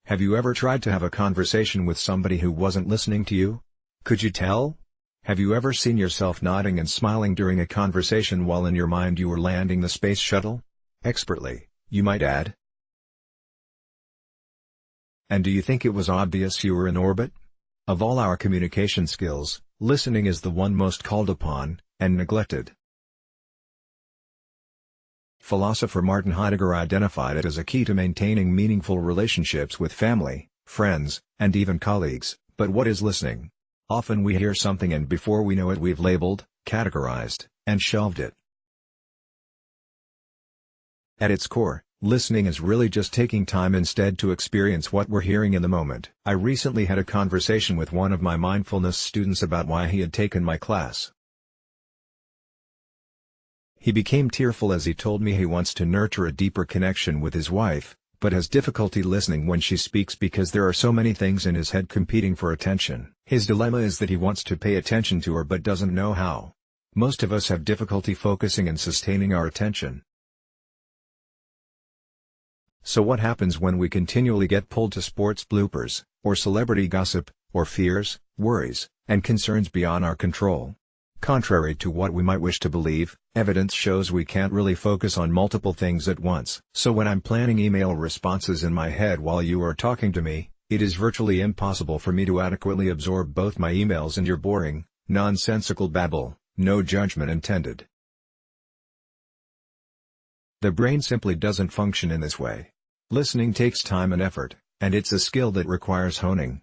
Have you ever tried to have a conversation with somebody who wasn't listening to you? Could you tell? Have you ever seen yourself nodding and smiling during a conversation while in your mind you were landing the space shuttle? Expertly, you might add. And do you think it was obvious you were in orbit? Of all our communication skills, listening is the one most called upon, and neglected. Philosopher Martin Heidegger identified it as a key to maintaining meaningful relationships with family, friends, and even colleagues. But what is listening? Often we hear something and before we know it we've labeled, categorized, and shelved it. At its core, listening is really just taking time instead to experience what we're hearing in the moment. I recently had a conversation with one of my mindfulness students about why he had taken my class. He became tearful as he told me he wants to nurture a deeper connection with his wife, but has difficulty listening when she speaks because there are so many things in his head competing for attention. His dilemma is that he wants to pay attention to her but doesn't know how. Most of us have difficulty focusing and sustaining our attention. So what happens when we continually get pulled to sports bloopers, or celebrity gossip, or fears, worries, and concerns beyond our control? Contrary to what we might wish to believe, evidence shows we can't really focus on multiple things at once. So when I'm planning email responses in my head while you are talking to me, it is virtually impossible for me to adequately absorb both my emails and your boring, nonsensical babble, no judgment intended. The brain simply doesn't function in this way. Listening takes time and effort, and it's a skill that requires honing.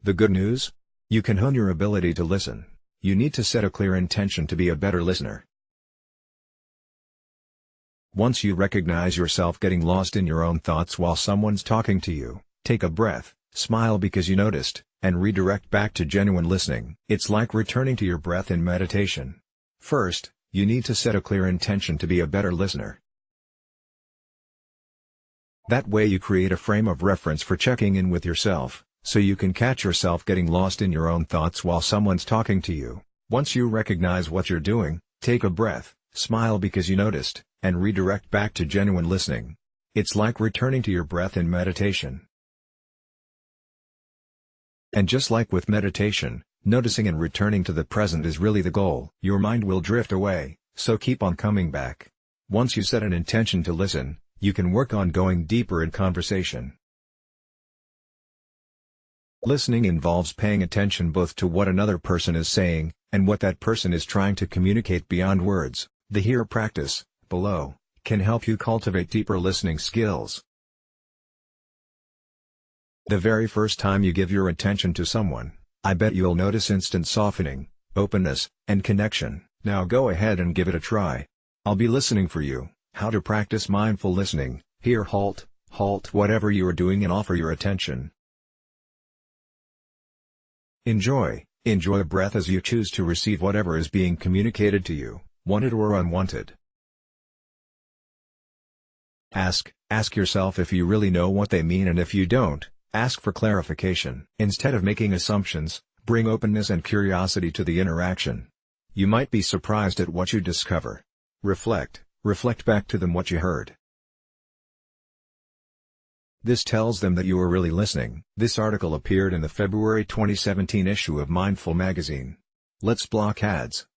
The good news? You can hone your ability to listen. You need to set a clear intention to be a better listener. Once you recognize yourself getting lost in your own thoughts while someone's talking to you, take a breath, smile because you noticed, and redirect back to genuine listening. It's like returning to your breath in meditation. First, you need to set a clear intention to be a better listener. That way you create a frame of reference for checking in with yourself, so you can catch yourself getting lost in your own thoughts while someone's talking to you. Once you recognize what you're doing, take a breath, smile because you noticed, and redirect back to genuine listening. It's like returning to your breath in meditation. And just like with meditation, noticing and returning to the present is really the goal. Your mind will drift away, so keep on coming back. Once you set an intention to listen, you can work on going deeper in conversation. Listening involves paying attention both to what another person is saying, and what that person is trying to communicate beyond words. The Here practice, below, can help you cultivate deeper listening skills. The very first time you give your attention to someone, I bet you'll notice instant softening, openness, and connection. Now go ahead and give it a try. I'll be listening for you. How to practice mindful listening. Here, halt whatever you are doing and offer your attention. Enjoy a breath as you choose to receive whatever is being communicated to you, wanted or unwanted. Ask yourself if you really know what they mean, and if you don't, ask for clarification. Instead of making assumptions, bring openness and curiosity to the interaction. You might be surprised at what you discover. Reflect back to them what you heard. This tells them that you are really listening. This article appeared in the February 2017 issue of Mindful magazine. Let's block ads.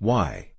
Why?